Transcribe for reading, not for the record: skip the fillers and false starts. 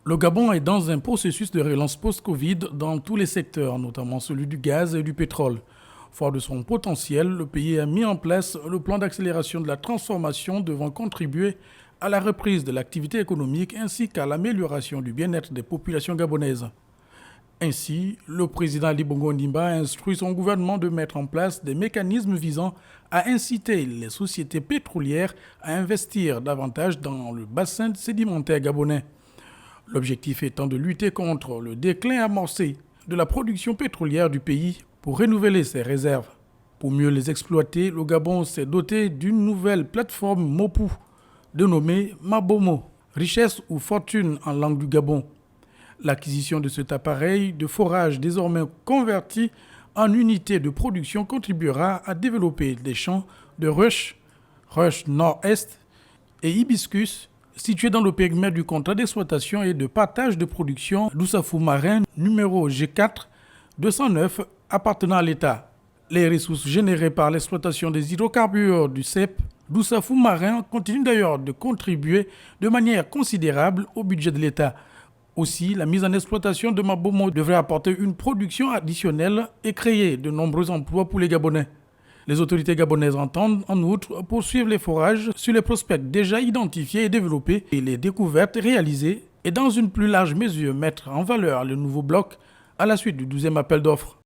Le Gabon est dans un processus de relance post-Covid dans tous les secteurs, notamment celui du gaz et du pétrole. Fort de son potentiel, le pays a mis en place le plan d'accélération de la transformation devant contribuer à la reprise de l'activité économique ainsi qu'à l'amélioration du bien-être des populations gabonaises. Ainsi, le président Ali Bongo Ondimba a instruit son gouvernement de mettre en place des mécanismes visant à inciter les sociétés pétrolières à investir davantage dans le bassin sédimentaire gabonais. L'objectif étant de lutter contre le déclin amorcé de la production pétrolière du pays pour renouveler ses réserves. Pour mieux les exploiter, le Gabon s'est doté d'une nouvelle plateforme MOPU, dénommée Mabomo, richesse ou fortune en langue du Gabon. L'acquisition de cet appareil de forage désormais converti en unité de production contribuera à développer des champs de rush nord-est et hibiscus situés dans le périmètre du contrat d'exploitation et de partage de production d'Oussafou Marin numéro G4 209 appartenant à l'État. Les ressources générées par l'exploitation des hydrocarbures du CEP d'Oussafou Marin continuent d'ailleurs de contribuer de manière considérable au budget de l'État. Aussi, la mise en exploitation de Mabomo devrait apporter une production additionnelle et créer de nombreux emplois pour les Gabonais. Les autorités gabonaises entendent en outre poursuivre les forages sur les prospects déjà identifiés et développés et les découvertes réalisées et dans une plus large mesure mettre en valeur le nouveau bloc à la suite du 12e appel d'offres.